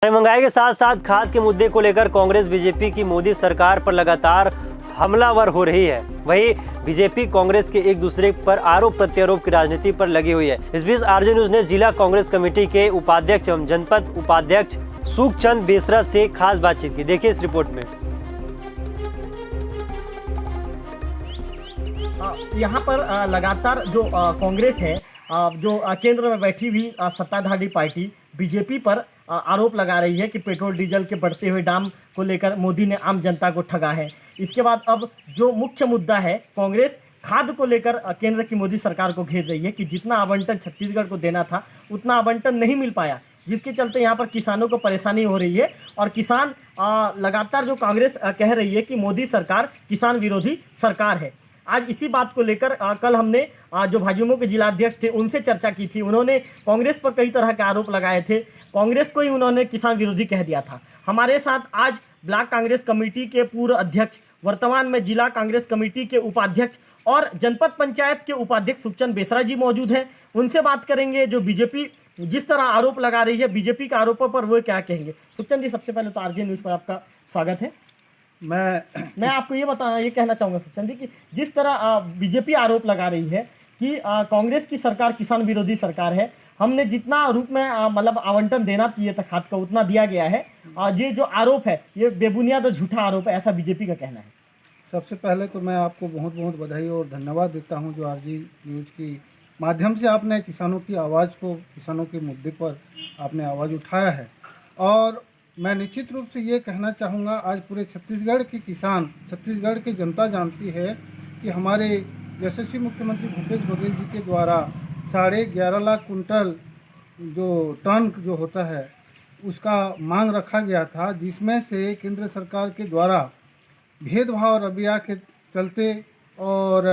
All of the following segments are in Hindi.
महंगाई के साथ साथ खाद के मुद्दे को लेकर कांग्रेस बीजेपी की मोदी सरकार पर लगातार हमलावर हो रही है। वहीं बीजेपी कांग्रेस के एक दूसरे पर आरोप प्रत्यारोप की राजनीति पर लगी हुई है। इस बीच आरजे न्यूज ने जिला कांग्रेस कमेटी के उपाध्यक्ष एवं जनपद उपाध्यक्ष सुखचंद बेसरा से खास बातचीत की। देखिए इस रिपोर्ट में। यहाँ पर लगातार जो कांग्रेस है, जो केंद्र में बैठी हुई सत्ताधारी पार्टी बीजेपी पर आरोप लगा रही है कि पेट्रोल डीजल के बढ़ते हुए दाम को लेकर मोदी ने आम जनता को ठगा है। इसके बाद अब जो मुख्य मुद्दा है, कांग्रेस खाद को लेकर केंद्र की मोदी सरकार को घेर रही है कि जितना आवंटन छत्तीसगढ़ को देना था उतना आवंटन नहीं मिल पाया, जिसके चलते यहाँ पर किसानों को परेशानी हो रही है। और किसान लगातार जो कांग्रेस कह रही है कि मोदी सरकार किसान विरोधी सरकार है। आज इसी बात को लेकर कल हमने जो भाजयुमो के जिलाध्यक्ष थे उनसे चर्चा की थी। उन्होंने कांग्रेस पर कई तरह के आरोप लगाए थे, कांग्रेस को ही उन्होंने किसान विरोधी कह दिया था। हमारे साथ आज ब्लॉक कांग्रेस कमेटी के पूर्व अध्यक्ष, वर्तमान में जिला कांग्रेस कमेटी के उपाध्यक्ष और जनपद पंचायत के उपाध्यक्ष सुखचंद बेसरा जी मौजूद हैं। उनसे बात करेंगे जो बीजेपी जिस तरह आरोप लगा रही है, बीजेपी के आरोपों पर वो क्या कहेंगे। सुखचंद जी, सबसे पहले तो आरजे न्यूज़ पर आपका स्वागत है। मैं आपको ये कहना चाहूँगा सुखचंद जी कि जिस तरह बीजेपी आरोप लगा रही है कि कांग्रेस की सरकार किसान विरोधी सरकार है, हमने जितना रूप में मतलब आवंटन देना चाहिए था खाद का उतना दिया गया है, ये जो आरोप है ये बेबुनियाद और झूठा आरोप है, ऐसा बीजेपी का कहना है। सबसे पहले तो मैं आपको बहुत बहुत बधाई और धन्यवाद देता हूं जो आरजी न्यूज़ की माध्यम से आपने किसानों की आवाज़ को, किसानों के मुद्दे पर आपने आवाज़ उठाया है। और मैं निश्चित रूप से ये कहना चाहूँगा, आज पूरे छत्तीसगढ़ के किसान, छत्तीसगढ़ की जनता जानती है कि हमारे यशस्वी मुख्यमंत्री भूपेश बघेल जी के द्वारा 11.5 लाख कुंटल जो टन जो होता है उसका मांग रखा गया था, जिसमें से केंद्र सरकार के द्वारा भेदभाव रवैया के चलते और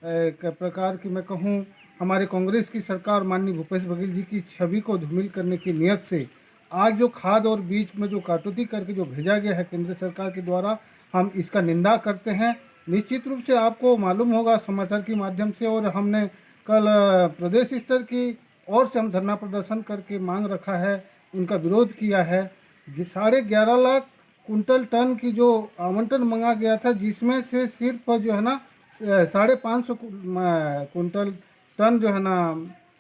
एक प्रकार की मैं कहूँ हमारे कांग्रेस की सरकार माननीय भूपेश बघेल जी की छवि को धूमिल करने की नीयत से आज जो खाद और बीज में जो कटौती करके जो भेजा गया है केंद्र सरकार के द्वारा, हम इसका निंदा करते हैं। निश्चित रूप से आपको मालूम होगा समाचार के माध्यम से, और हमने कल प्रदेश स्तर की ओर से हम धरना प्रदर्शन करके मांग रखा है, उनका विरोध किया है। 11.5 लाख कुंटल टन की जो आवंटन मांगा गया था, जिसमें से सिर्फ जो है ना 550 कुंटल टन जो है ना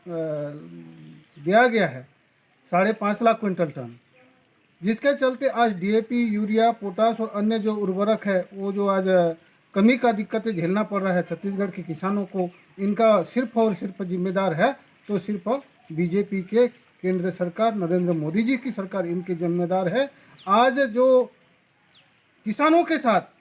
दिया गया है, 5.5 लाख कुंटल टन, जिसके चलते आज डीएपी, यूरिया, पोटास और अन्य जो उर्वरक है वो जो आज कमी का दिक्कतें झेलना पड़ रहा है छत्तीसगढ़ के किसानों को, इनका सिर्फ और सिर्फ जिम्मेदार है तो सिर्फ बीजेपी के केंद्र सरकार, नरेंद्र मोदी जी की सरकार इनके जिम्मेदार है। आज जो किसानों के साथ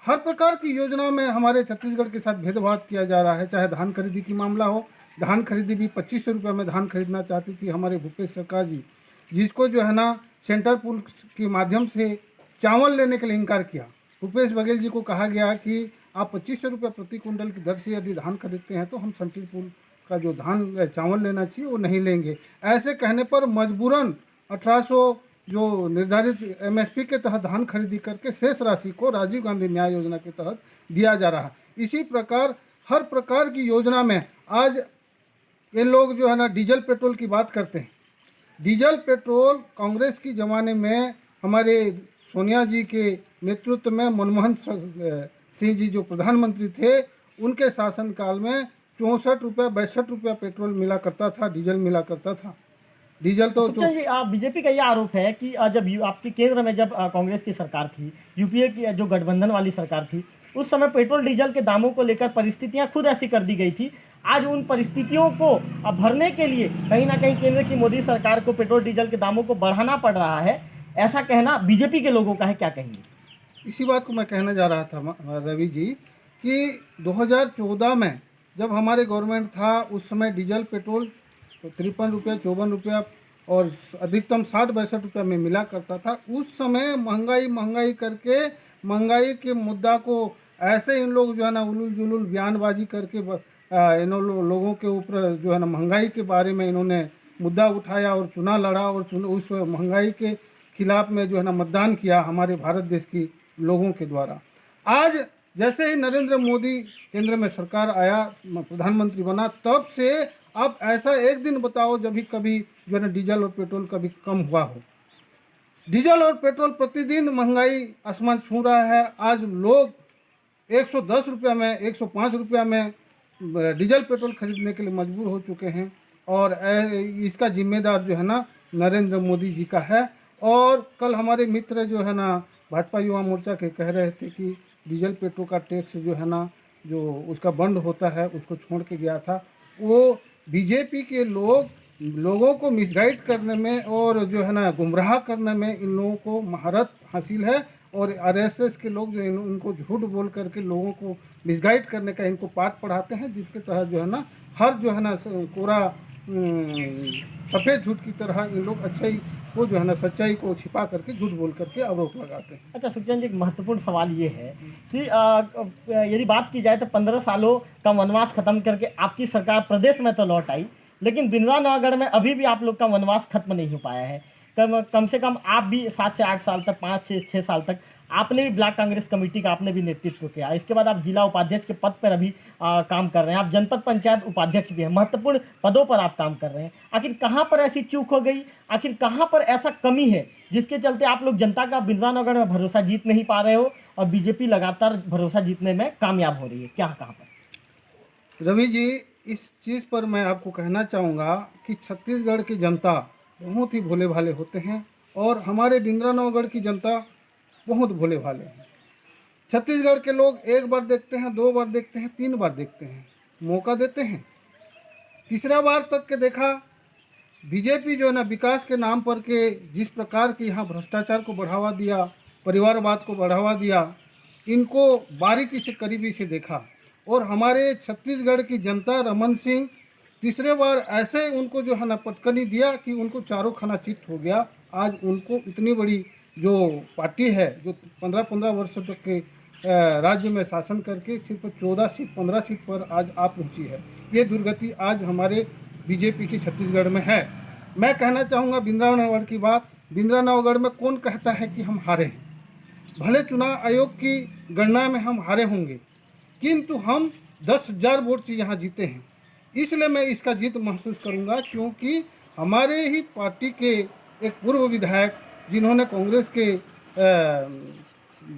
हर प्रकार की योजना में हमारे छत्तीसगढ़ के साथ भेदभाव किया जा रहा है, चाहे धान खरीदी की मामला हो, धान खरीदी भी 2500 रुपये में धान खरीदना चाहती थी हमारे भूपेश सरकार जी, जिसको जो है ना सेंटर पुल के माध्यम से चावल लेने के लिए इनकार किया। भूपेश बघेल जी को कहा गया कि आप 2500 रुपये प्रति कुंटल की दर से यदि धान खरीदते हैं तो हम सेंटर पुल का जो धान चावल लेना चाहिए वो नहीं लेंगे। ऐसे कहने पर मजबूरन 1800 जो निर्धारित एमएसपी के तहत धान खरीदी करके शेष राशि को राजीव गांधी न्याय योजना के तहत दिया जा रहा है। इसी प्रकार हर प्रकार की योजना में आज ये लोग जो है ना डीजल पेट्रोल की बात करते हैं। डीजल पेट्रोल कांग्रेस की ज़माने में हमारे सोनिया जी के नेतृत्व में मनमोहन सिंह जी जो प्रधानमंत्री थे, उनके शासनकाल में 64 रुपये 62 रुपया पेट्रोल मिला करता था, डीजल मिला करता था। डीजल तो बीजेपी का यह आरोप है कि जब आपके केंद्र में जब कांग्रेस की सरकार थी, यूपीए की जो गठबंधन वाली सरकार थी, उस समय पेट्रोल डीजल के दामों को लेकर परिस्थितियां खुद ऐसी कर दी गई थी। आज उन परिस्थितियों को अब भरने के लिए कहीं ना कहीं केंद्र की मोदी सरकार को पेट्रोल डीजल के दामों को बढ़ाना पड़ रहा है, ऐसा कहना बीजेपी के लोगों का है, क्या कहेंगे? इसी बात को मैं कहने जा रहा था रवि जी कि 2014 में जब हमारे गवर्नमेंट था, उस समय डीजल पेट्रोल 53 रुपये 54 रुपया और अधिकतम 60-62 रुपया में मिला करता था। उस समय महंगाई करके महंगाई के मुद्दा को ऐसे इन लोग जो है ना उलूल जुलूल बयानबाजी करके इन लोगों के ऊपर जो है ना महंगाई के बारे में इन्होंने मुद्दा उठाया और चुनाव लड़ा और उस महंगाई के खिलाफ में जो है ना मतदान किया हमारे भारत देश की लोगों के द्वारा। आज जैसे ही नरेंद्र मोदी केंद्र में सरकार आया, प्रधानमंत्री बना, तब से आप ऐसा एक दिन बताओ जब भी कभी जो है ना डीजल और पेट्रोल कभी कम हुआ हो। डीजल और पेट्रोल प्रतिदिन महंगाई आसमान छू रहा है। आज लोग 110 रुपया में 105 रुपया में डीजल पेट्रोल खरीदने के लिए मजबूर हो चुके हैं और इसका जिम्मेदार जो है ना नरेंद्र मोदी जी का है। और कल हमारे मित्र जो है ना भाजपा युवा मोर्चा के कह रहे थे कि डीजल पेट्रोल का टैक्स जो है ना जो उसका बंद होता है उसको छोड़ के गया था। वो बीजेपी के लोगों को मिसगाइड करने में और जो है ना गुमराह करने में इन लोगों को महारत हासिल है। और आरएसएस के लोग जो इनको झूठ बोल करके लोगों को मिसगाइड करने का इनको पाठ पढ़ाते हैं, जिसके तहत जो है ना हर जो है ना कोरा सफ़ेद झूठ की तरह इन लोग अच्छाई को जो है ना सच्चाई को छिपा करके झूठ बोल करके आरोप लगाते हैं। अच्छा सुखचंद जी, एक महत्वपूर्ण सवाल ये है कि यदि बात की जाए तो 15 सालों का वनवास खत्म करके आपकी सरकार प्रदेश में तो लौट आई, लेकिन बिंद्रा नौगढ़ में अभी भी आप लोग का वनवास खत्म नहीं हो पाया है। कम से कम आप भी 7 से 8 साल तक 5-6 साल तक आपने भी ब्लॉक कांग्रेस कमेटी का आपने भी नेतृत्व किया। इसके बाद आप जिला उपाध्यक्ष के पद पर अभी काम कर रहे हैं। आप जनपद पंचायत उपाध्यक्ष भी हैं, महत्वपूर्ण पदों पर आप काम कर रहे हैं। आखिर कहाँ पर ऐसी चूक हो गई, आखिर कहाँ पर ऐसा कमी है जिसके चलते आप लोग जनता का बिंद्रा नौगढ़ में भरोसा जीत नहीं पा रहे हो और बीजेपी लगातार भरोसा जीतने में कामयाब हो रही है? क्या कहाँ पर? रवि जी, इस चीज़ पर मैं आपको कहना चाहूँगा कि छत्तीसगढ़ की जनता बहुत ही भोले भाले होते हैं और हमारे बिंद्रा नौगढ़ की जनता बहुत भोले भाले हैं। छत्तीसगढ़ के लोग एक बार देखते हैं, 2 बार देखते हैं, 3 बार देखते हैं, मौका देते हैं। तीसरा बार तक के देखा बीजेपी जो है ना विकास के नाम पर के जिस प्रकार के यहाँ भ्रष्टाचार को बढ़ावा दिया, परिवारवाद को बढ़ावा दिया, इनको बारीकी से करीबी से देखा। और हमारे छत्तीसगढ़ की जनता रमन सिंह तीसरे बार ऐसे उनको जो है ना पटकनी दिया कि उनको चारों खाना चित्त हो गया। आज उनको इतनी बड़ी जो पार्टी है जो 15-15 वर्षों तक के राज्य में शासन करके सिर्फ 14 सीट 15 सीट पर आज आ पहुंची है। ये दुर्गति आज हमारे बीजेपी की छत्तीसगढ़ में है। मैं कहना चाहूँगा बिंद्रा नौगढ़ की बात। बिंद्रा नौगढ़ में कौन कहता है कि हम हारे हैं? भले चुनाव आयोग की गणना में हम हारे होंगे, किंतु हम 10,000 वोट से यहाँ जीते हैं। इसलिए मैं इसका जीत महसूस करूँगा, क्योंकि हमारे ही पार्टी के एक पूर्व विधायक जिन्होंने कांग्रेस के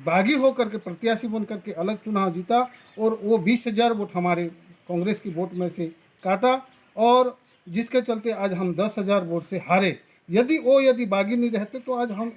बागी होकर के प्रत्याशी बन करके अलग चुनाव जीता और वो 20,000 वोट हमारे कांग्रेस की वोट में से काटा और जिसके चलते आज हम 10,000 वोट से हारे। यदि बागी नहीं रहते तो आज हम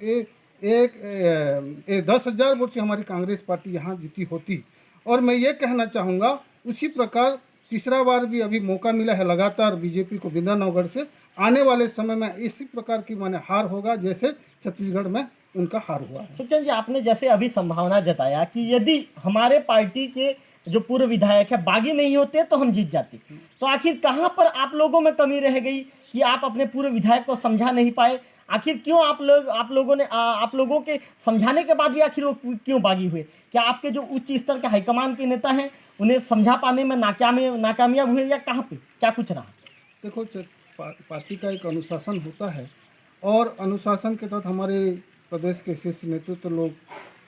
10,000 वोट से हमारी कांग्रेस पार्टी यहाँ जीती होती। और मैं ये कहना चाहूँगा उसी प्रकार तीसरा बार भी अभी मौका मिला है लगातार बीजेपी को बिंद्रा नौगढ़ से। आने वाले समय में इसी प्रकार की माने हार होगा जैसे छत्तीसगढ़ में उनका हार हुआ है। सुखचंद जी, आपने जैसे अभी संभावना जताया कि यदि हमारे पार्टी के जो पूर्व विधायक है बागी नहीं होते तो हम जीत जाते, तो आखिर कहाँ पर आप लोगों में कमी रह गई कि आप अपने पूर्व विधायक को समझा नहीं पाए? आखिर क्यों आप लोगों के समझाने के बाद भी आखिर वो क्यों बागी हुए? क्या आपके जो उच्च स्तर के हाईकमान के नेता हैं उन्हें समझा पाने में नाकामयाब हुए या कहाँ पे क्या कुछ रहा? देखो, पार्टी का एक अनुशासन होता है और अनुशासन के तहत हमारे प्रदेश के शीर्ष नेतृत्व लोग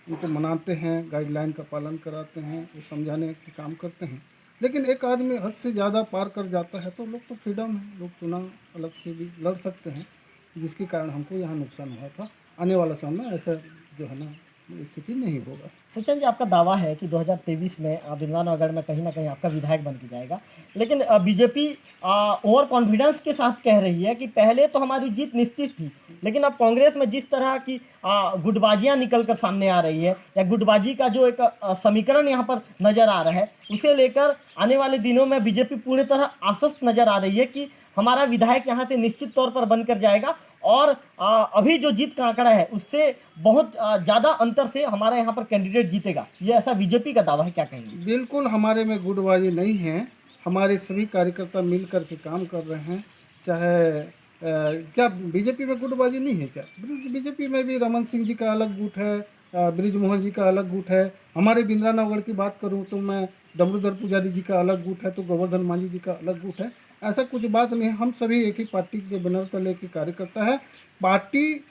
उनको मनाते हैं, गाइडलाइन का पालन कराते हैं, वो समझाने के काम करते हैं। लेकिन एक आदमी हद से ज़्यादा पार कर जाता है तो लोग तो फ्रीडम है, लोग चुनाव अलग से भी लड़ सकते हैं, जिसके कारण हमको यहाँ नुकसान हुआ था। आने वाला समय में ऐसा जो है ना स्थिति नहीं होगा। सुखचंद जी, आपका दावा है कि 2023 में बिंद्रा नौगढ़ में कहीं ना कहीं आपका विधायक बन के जाएगा, लेकिन बीजेपी ओवर कॉन्फिडेंस के साथ कह रही है कि पहले तो हमारी जीत निश्चित थी, लेकिन अब कांग्रेस में जिस तरह की गुटबाजियां निकल कर सामने आ रही है या गुटबाजी का जो एक समीकरण यहाँ पर नज़र आ रहा है, उसे लेकर आने वाले दिनों में बीजेपी पूरी तरह आश्वस्त नज़र आ रही है कि हमारा विधायक यहाँ से निश्चित तौर पर बनकर जाएगा और अभी जो जीत का आंकड़ा है उससे बहुत ज़्यादा अंतर से हमारा यहाँ पर कैंडिडेट जीतेगा। ये ऐसा बीजेपी का दावा है, क्या कहेंगे? बिल्कुल हमारे में गुटबाजी नहीं है। हमारे सभी कार्यकर्ता मिल कर के काम कर रहे हैं। चाहे क्या बीजेपी में गुटबाजी नहीं है? क्या बीजेपी में भी रमन सिंह जी का अलग गुट है, ब्रिजमोहन जी का अलग गुट है। हमारे बिंद्रा नौगढ़ की बात करूँ तो मैं डमरूधर पुजारी जी का अलग गुट है, तो गोवर्धन मांझी जी का अलग गुट है। ऐसा कुछ बात नहीं है, हम सभी एक ही पार्टी के बैनर तले के कार्यकर्ता है। पार्टी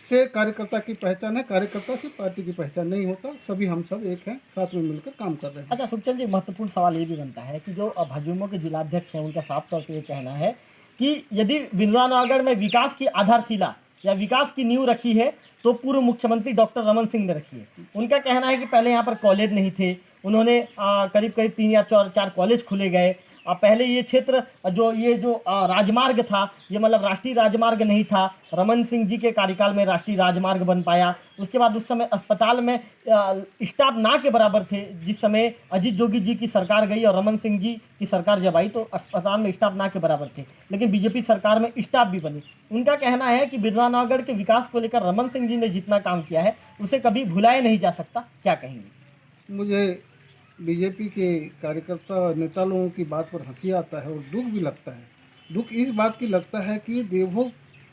से कार्यकर्ता की पहचान है, कार्यकर्ता से पार्टी की पहचान नहीं होता। सभी हम सब एक हैं, साथ में मिलकर काम कर रहे हैं। अच्छा सुखचंद जी, महत्वपूर्ण सवाल ये भी बनता है कि जो भाजयुमो के जिलाध्यक्ष हैं उनका साफ तौर पे ये कहना है कि यदि बिंद्रानवागढ़ में विकास की आधारशिला या विकास की नींव रखी है तो पूर्व मुख्यमंत्री डॉक्टर रमन सिंह ने रखी है। उनका कहना है कि पहले यहाँ पर कॉलेज नहीं थे, उन्होंने करीब करीब 3 या 4 कॉलेज खुले गए। पहले ये क्षेत्र जो राजमार्ग था, ये मतलब राष्ट्रीय राजमार्ग नहीं था, रमन सिंह जी के कार्यकाल में राष्ट्रीय राजमार्ग बन पाया। उसके बाद उस समय अस्पताल में स्टाफ ना के बराबर थे। जिस समय अजीत जोगी जी की सरकार गई और रमन सिंह जी की सरकार जब आई तो अस्पताल में स्टाफ ना के बराबर थे, लेकिन बीजेपी सरकार में स्टाफ भी बनी। उनका कहना है कि बिंद्रानवागढ़ के विकास को लेकर रमन सिंह जी ने जितना काम किया है उसे कभी भुलाया नहीं जा सकता। क्या कहेंगे? मुझे बीजेपी के कार्यकर्ता और नेता लोगों की बात पर हंसी आता है और दुख भी लगता है। दुख इस बात की लगता है कि देवभोग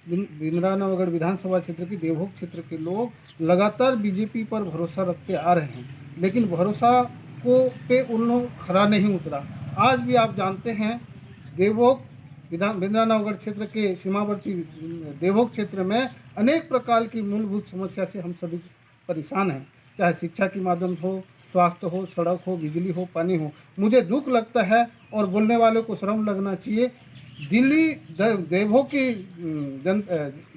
बिंद्रानवागढ़ विधानसभा क्षेत्र की देवभोग क्षेत्र के लोग लगातार बीजेपी पर भरोसा रखते आ रहे हैं, लेकिन भरोसा पे उन लोग खरा नहीं उतरा। आज भी आप जानते हैं देवभोग बिंद्रानवागढ़ क्षेत्र के सीमावर्ती देवभोग क्षेत्र में अनेक प्रकार की मूलभूत समस्या से हम सभी परेशान हैं, चाहे शिक्षा के माध्यम हो, स्वास्थ्य हो, सड़क हो, बिजली हो, पानी हो। मुझे दुख लगता है और बोलने वालों को शर्म लगना चाहिए। दिल्ली देवभोग की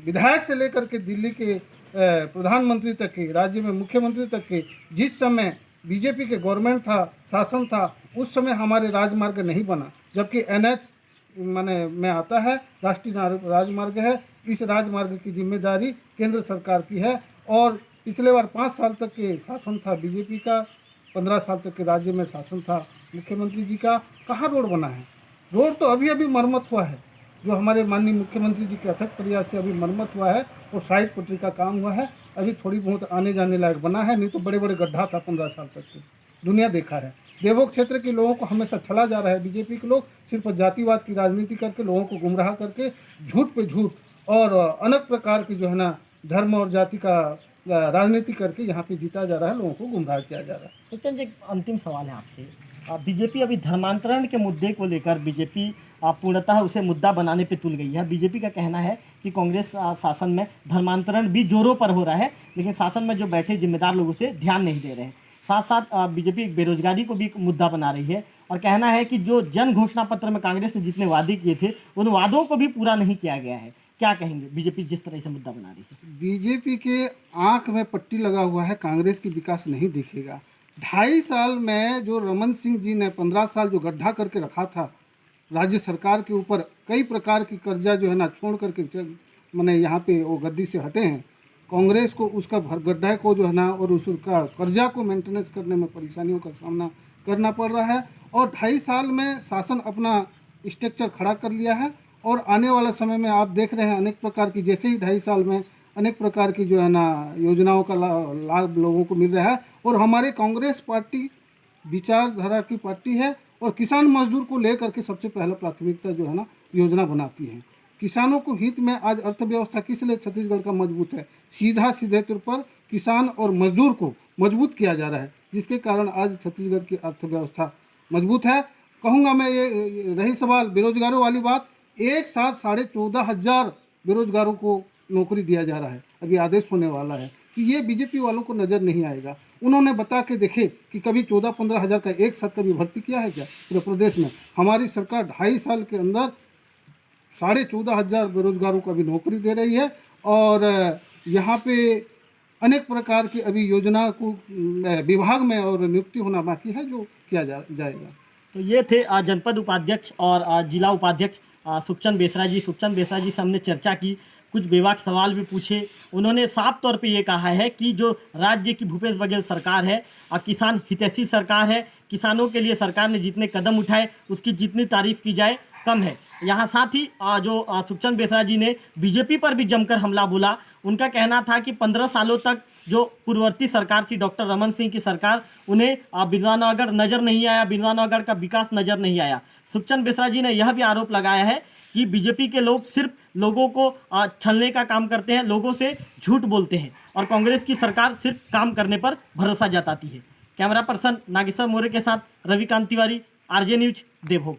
विधायक से लेकर के दिल्ली के प्रधानमंत्री तक के, राज्य में मुख्यमंत्री तक के, जिस समय बीजेपी के गवर्नमेंट था, शासन था, उस समय हमारे राजमार्ग नहीं बना, जबकि NH में आता है, राष्ट्रीय राजमार्ग है। इस राजमार्ग की जिम्मेदारी केंद्र सरकार की है और पिछले बार 5 साल तक के शासन था बीजेपी का, 15 साल तक के राज्य में शासन था मुख्यमंत्री जी का। कहाँ रोड बना है? रोड तो अभी अभी मरम्मत हुआ है, जो हमारे माननीय मुख्यमंत्री जी के अथक प्रयास से अभी मरम्मत हुआ है और साइड पटरी का काम हुआ है। अभी थोड़ी बहुत आने जाने लायक बना है, नहीं तो बड़े बड़े गड्ढा था 15 साल तक के, दुनिया देखा है। देवभोग क्षेत्र के लोगों को हमेशा छला जा रहा है। बीजेपी के लोग सिर्फ जातिवाद की राजनीति करके, लोगों को गुमराह करके, झूठ पे झूठ और अनेक प्रकार की जो है ना धर्म और जाति का राजनीति करके यहाँ पे जीता जा रहा है, लोगों को गुमराह किया जा रहा है। सचिन जी, अंतिम सवाल है आपसे। बीजेपी अभी धर्मांतरण के मुद्दे को लेकर बीजेपी पूर्णतः उसे मुद्दा बनाने पे तुल गई है। बीजेपी का कहना है कि कांग्रेस शासन में धर्मांतरण भी जोरों पर हो रहा है, लेकिन शासन में जो बैठे जिम्मेदार लोग उसे ध्यान नहीं दे रहे हैं। साथ साथ बीजेपी बेरोजगारी को भी मुद्दा बना रही है और कहना है कि जो जन घोषणा पत्र में कांग्रेस ने जितने वादे किए थे उन वादों को भी पूरा नहीं किया गया है। क्या कहेंगे बीजेपी जिस तरह से मुद्दा बना रही है? बीजेपी के आंख में पट्टी लगा हुआ है, कांग्रेस की विकास नहीं दिखेगा। 2.5 साल में जो रमन सिंह जी ने 15 साल जो गड्ढा करके रखा था राज्य सरकार के ऊपर, कई प्रकार की कर्जा जो है ना छोड़ करके मैंने यहाँ पे वो गद्दी से हटे हैं। कांग्रेस को उसका गड्ढा को जो है ना और उसका कर्जा को मेंटेनेंस करने में परेशानियों का सामना करना पड़ रहा है और 2.5 साल में शासन अपना स्ट्रक्चर खड़ा कर लिया है और आने वाला समय में आप देख रहे हैं अनेक प्रकार की, जैसे ही 2.5 साल में अनेक प्रकार की जो है ना योजनाओं का लाभ लोगों को मिल रहा है। और हमारे कांग्रेस पार्टी विचारधारा की पार्टी है और किसान मजदूर को लेकर के सबसे पहला प्राथमिकता जो है ना योजना बनाती है। किसानों को हित में आज अर्थव्यवस्था किस लिए छत्तीसगढ़ का मजबूत है? सीधे तौर पर किसान और मजदूर को मजबूत किया जा रहा है, जिसके कारण आज छत्तीसगढ़ की अर्थव्यवस्था मजबूत है। कहूँगा मैं, ये रही सवाल बेरोजगारों वाली बात, एक साथ 14,500 बेरोजगारों को नौकरी दिया जा रहा है। अभी आदेश होने वाला है कि ये बीजेपी वालों को नज़र नहीं आएगा। उन्होंने बता के देखे कि कभी 14-15 हज़ार का एक साथ कभी भर्ती किया है क्या पूरे प्रदेश में? हमारी सरकार 2.5 साल के अंदर 14,500 बेरोजगारों को अभी नौकरी दे रही है और यहाँ पे अनेक प्रकार की अभी योजना को विभाग में और नियुक्ति होना बाकी है जो किया जाएगा। तो ये थे जनपद उपाध्यक्ष और जिला उपाध्यक्ष सुखचंद बेसरा जी। सुखचंद बेसरा जी से हमने चर्चा की, कुछ बेबाक सवाल भी पूछे। उन्होंने साफ तौर पे ये कहा है कि जो राज्य की भूपेश बघेल सरकार है किसान हितैषी सरकार है। किसानों के लिए सरकार ने जितने कदम उठाए उसकी जितनी तारीफ की जाए कम है। यहाँ साथ ही जो सुखचंद बेसरा जी ने बीजेपी पर भी जमकर हमला बोला। उनका कहना था कि 15 सालों तक जो पूर्ववर्ती सरकार थी डॉक्टर रमन सिंह की सरकार, उन्हें बिंद्रानवागढ़ नज़र नहीं आया, बिंद्रानवागढ़ का विकास नज़र नहीं आया। सुखचंद बेसरा जी ने यह भी आरोप लगाया है कि बीजेपी के लोग सिर्फ लोगों को छलने का काम करते हैं, लोगों से झूठ बोलते हैं और कांग्रेस की सरकार सिर्फ काम करने पर भरोसा जताती है। कैमरा पर्सन नागेश्वर मोरे के साथ रविकांत तिवारी, RJ न्यूज, देवभोग।